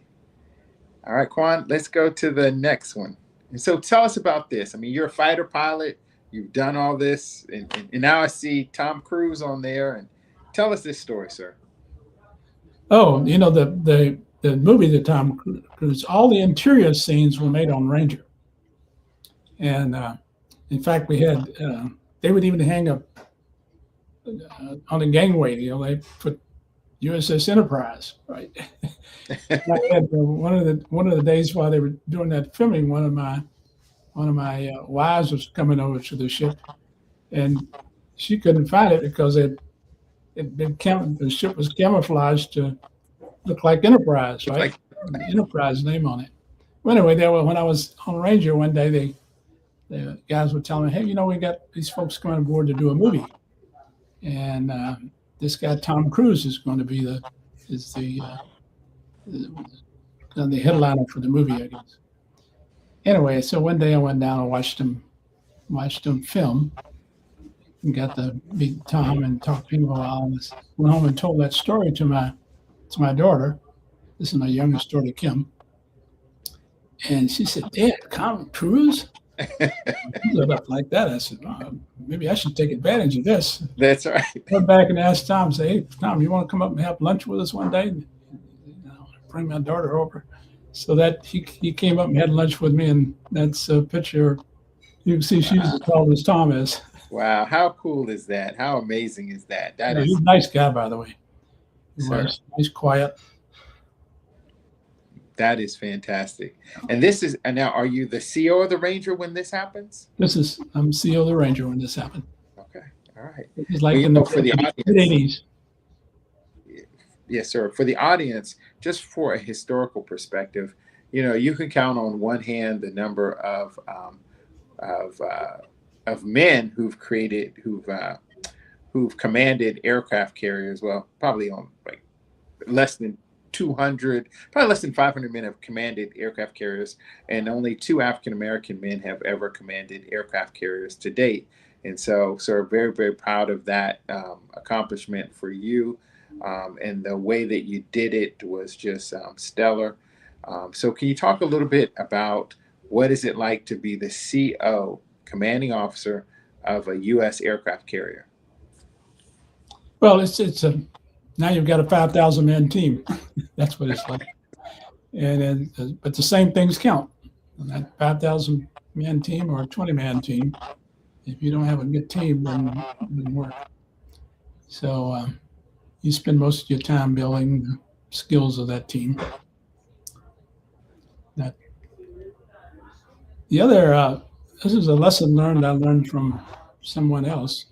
All right, Quan, let's go to the next one. And so tell us about this. I mean, you're a fighter pilot. You've done all this, and now I see Tom Cruise on there. And tell us this story, sir. Oh, the movie that Tom Cruise, all the interior scenes were made on Ranger. And in fact, we had, they would even hang up on the gangway, they put USS Enterprise, right? I had one of the days while they were doing that filming, one of my wives was coming over to the ship, and she couldn't find it because the ship was camouflaged to look like Enterprise, right? The Enterprise name on it. Well, anyway, when I was on Ranger one day, the guys were telling me, "Hey, we got these folks coming aboard to do a movie, and this guy Tom Cruise is going to be the headliner for the movie, I guess." Anyway, so one day I went down and watched him film, and got to meet Tom and talk to him a while. And went home and told that story to my daughter. This is my youngest daughter, Kim. And she said, "Dad, Tom Cruise?" Up like that. I said, maybe I should take advantage of this. That's right. Went back and asked Tom, say, "Hey, Tom, you want to come up and have lunch with us one day? Bring my daughter over." So that he came up and had lunch with me, and that's a picture. You can see she's as tall as Tom is. Wow, how cool is that? How amazing is that? That Yeah, he's is, a nice guy, by the way. He sir, was nice, quiet. that is fantastic. And this is, and now are you the CO of the Ranger when this happens? I'm CEO of the Ranger when this happened. Okay, all right. It's like Well, you in know, the for the mid audience, 80s. yes, sir. For the audience, just for a historical perspective, you know, you can count on one hand the number of of men who've commanded aircraft carriers. Well, probably on like less than 200, probably less than 500 men have commanded aircraft carriers, and only 2 African American men have ever commanded aircraft carriers to date. And so very, very proud of that accomplishment for you. And the way that you did it was just stellar. So can you talk a little bit about what is it like to be the CO, commanding officer of a U.S. aircraft carrier? Well, it's a now you've got a 5,000 man team. That's what it's like. And then, but the same things count. On that 5,000 man team or a 20 man team, if you don't have a good team, then it doesn't work. So you spend most of your time building the skills of that team. That the other, this is a lesson learned. I learned from someone else.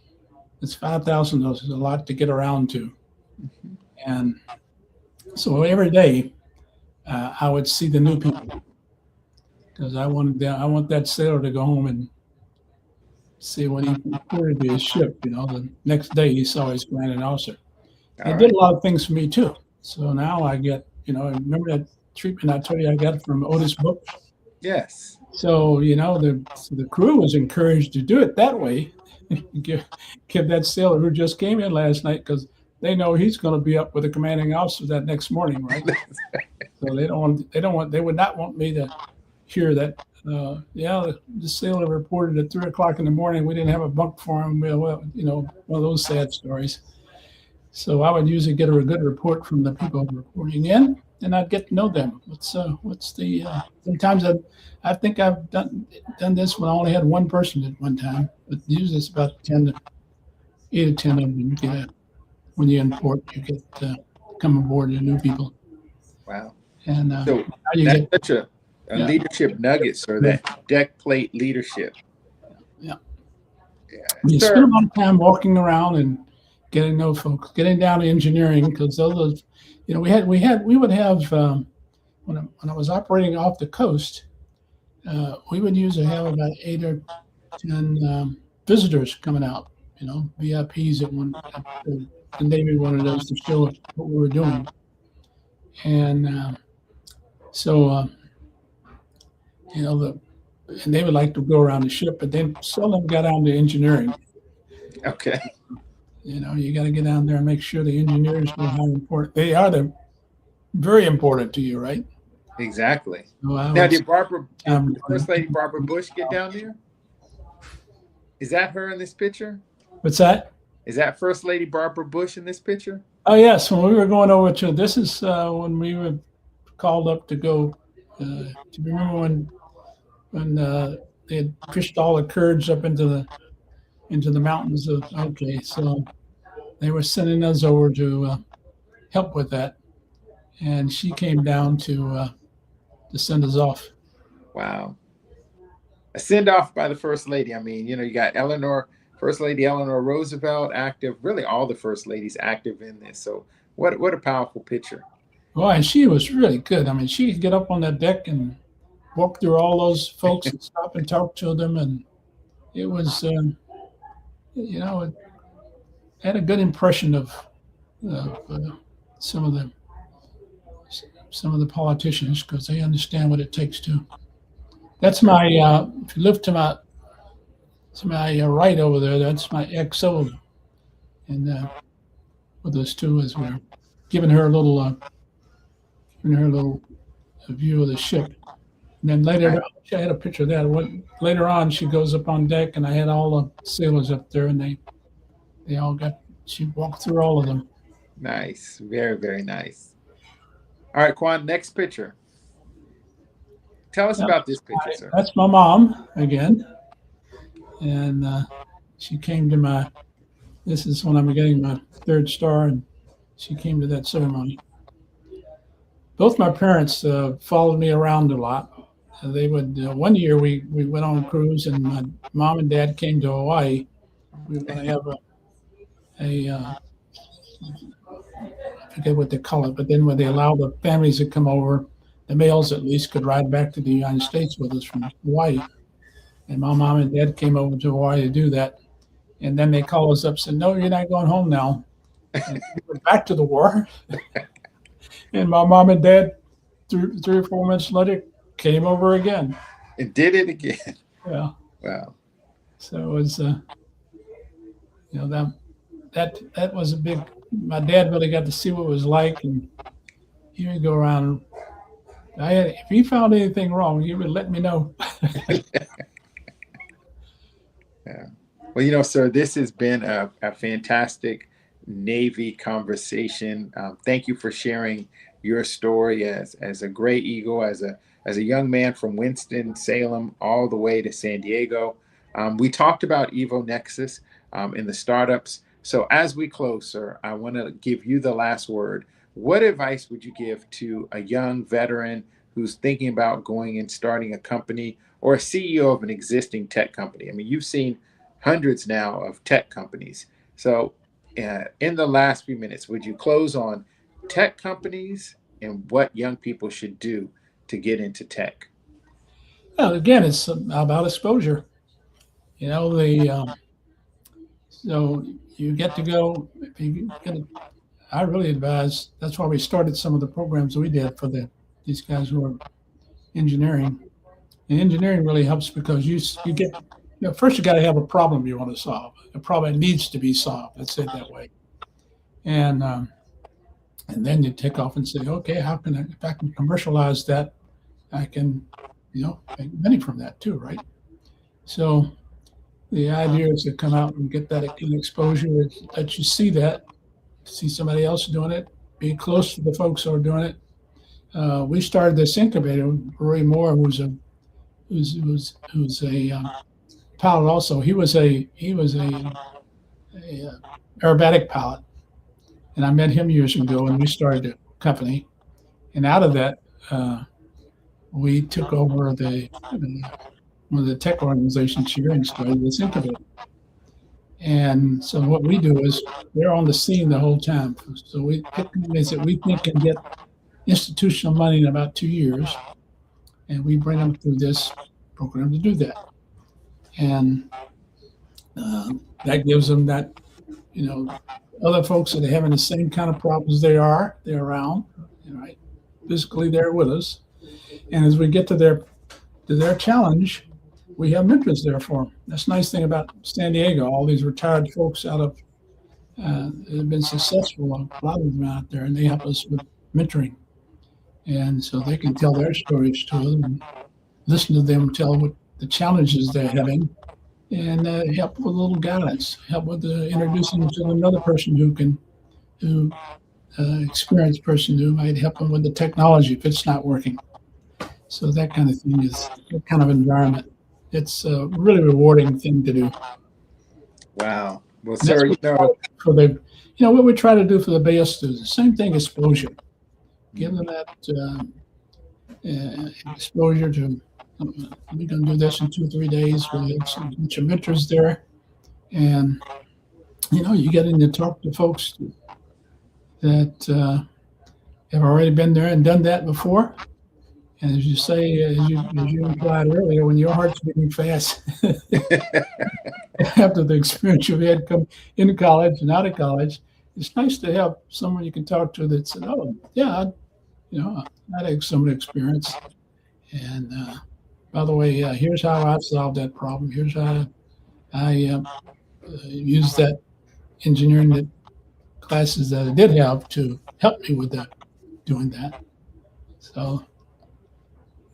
It's 5,000. Is a lot to get around to, and so every day I would see the new people because I want that sailor to go home and see what he reported to his ship. You know, the next day he saw his commanding officer. They did a lot of things for me too. So now I get, you know, remember that treatment I told you I got from Otis Book? Yes. So, you know, the crew was encouraged to do it that way. give that sailor who just came in last night, because they know he's going to be up with the commanding officer that next morning, right? So they would not want me to hear that. The sailor reported at 3:00 in the morning. We didn't have a bunk for him. Well, you know, one of those sad stories. So I would usually get a good report from the people reporting in, and I'd get to know them. Sometimes I think I've done this when I only had one person at one time, but usually it's about 8 or 10 of them you get when you import, you get come aboard the new people. Wow. And so that's such a leadership nugget, sir, that deck plate leadership. Yeah. Yeah. You spend a lot of time walking around and getting to know folks, getting down to engineering, because those, you know, we would have when I was operating off the coast, we would usually have about 8 or 10 visitors coming out, you know, VIPs the Navy wanted us to show what we were doing. And you know, and they would like to go around the ship, but they seldom got down to engineering. Okay. You know, you got to get down there and make sure the engineers know how important they are. They're very important to you, right? Exactly. So now, did First Lady Barbara Bush get down there? Is that her in this picture? What's that? Is that First Lady Barbara Bush in this picture? Oh, yes. When we were going over to, this is when we were called up to go, do you remember when they had pushed all the Kurds up into the mountains so they were sending us over to help with that. And she came down to send us off. Wow. A send off by the First Lady. I mean, you know, you got First Lady Eleanor Roosevelt active, really all the First Ladies active in this. So what a powerful picture. Well, and she was really good. I mean, she could get up on that deck and walk through all those folks and stop and talk to them. And it was, you know, it had a good impression of some of the politicians, because they understand what it takes to. That's my, if you look to my right over there, that's my XO. And with those two, as we're giving her a little view of the ship. And then later, I had a picture of that. Later on, she goes up on deck, and I had all the sailors up there, and she walked through all of them. Nice. Very, very nice. All right, Quan, next picture. Tell us Yeah, about this picture, sir. that's my mom again. And she came to this is when I'm getting my third star, and she came to that ceremony. Both my parents followed me around a lot. They would, one year we went on a cruise, and my mom and dad came to Hawaii. We were going to have I forget what they call it, but then when they allow the families to come over, the males at least could ride back to the United States with us from Hawaii. And my mom and dad came over to Hawaii to do that. And then they called us up and said, no, you're not going home now. And we went back to the war. And my mom and dad, 3 or 4 months later, came over again. And did it again. Yeah. Wow. So it was, that was a big, my dad really got to see what it was like. And he would go around. If he found anything wrong, he would let me know. Yeah. Well, sir, this has been a fantastic Navy conversation. Thank you for sharing your story as a Gray Eagle, as a young man from Winston-Salem all the way to San Diego. We talked about Evo Nexus in the startups. So as we close, sir, I want to give you the last word. What advice would you give to a young veteran who's thinking about going and starting a company, or a CEO of an existing tech company? I mean, you've seen hundreds now of tech companies. So in the last few minutes, would you close on tech companies and what young people should do to get into tech? Well, again, it's about exposure. So you get to go, if you get I really advise, that's why we started some of the programs we did for these guys who are engineering. And engineering really helps because you get, first you got to have a problem you want to solve. A problem needs to be solved. Let's say it that way. And then you take off and say, okay, if I can commercialize that, I can, make money from that too, right? So the idea is to come out and get that exposure, that you see somebody else doing it, be close to the folks who are doing it. We started this incubator. Rory Moore, who's a pilot also. He was a aerobatic pilot, and I met him years ago, and we started a company. And out of that, we took over one of the tech organizations here and started this incubator. And so what we do is they're on the scene the whole time. So we pick companies that we think can get institutional money in about 2 years, and we bring them through this program to do that. And that gives them that, other folks that are having the same kind of problems they're around, right? Physically, they're with us. And as we get to their challenge, we have mentors there for them. That's the nice thing about San Diego. All these retired folks out of have been successful. A lot of them out there, and they help us with mentoring. And so they can tell their stories to them and listen to them tell what the challenges they're having, and help with a little guidance, help with introducing them to another person experienced person who might help them with the technology if it's not working. So that kind of thing is that kind of environment. It's a really rewarding thing to do. Wow. Well, And sir, what we try to do for the BS students, same thing, exposure. Give them that exposure to, we're going to do this in 2 or 3 days. We have some bunch of mentors there. And, you get in to talk to folks that have already been there and done that before. And as you say, as you implied earlier, when your heart's beating fast after the experience you've had come into college and out of college, it's nice to have someone you can talk to that said, oh, yeah, I had some experience. And by the way, here's how I solved that problem. Here's how I used that engineering classes that I did have to help me with doing that. So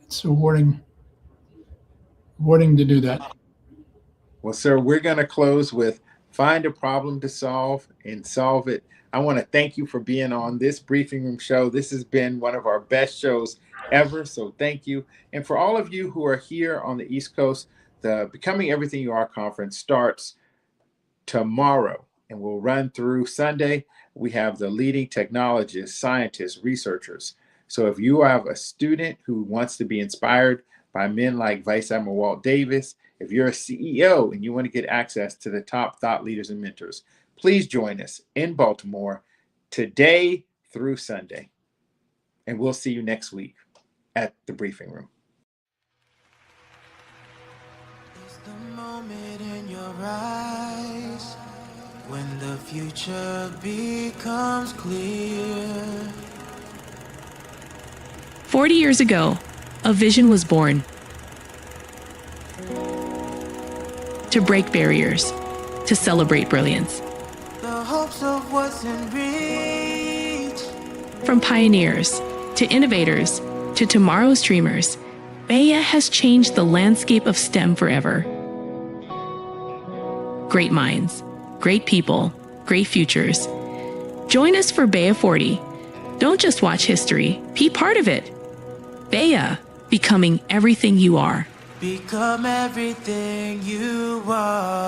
it's rewarding to do that. Well, sir, we're going to close with find a problem to solve and solve it. I want to thank you for being on this briefing room show. This has been one of our best shows ever. So thank you. And for all of you who are here on the East Coast, the Becoming Everything You Are conference starts tomorrow and will run through Sunday. We have the leading technologists, scientists, researchers. So if you have a student who wants to be inspired by men like Vice Admiral Walt Davis, if you're a CEO and you want to get access to the top thought leaders and mentors, please join us in Baltimore today through Sunday. And we'll see you next week at the briefing room. It's the moment in your eyes when the future becomes clear. 40 years ago, a vision was born. To break barriers, to celebrate brilliance. The hopes of what's in reach. From pioneers to innovators to tomorrow's dreamers, BEA has changed the landscape of STEM forever. Great minds, great people, great futures. Join us for BEA 40. Don't just watch history, be part of it. BEA, becoming everything you are. Become everything you are.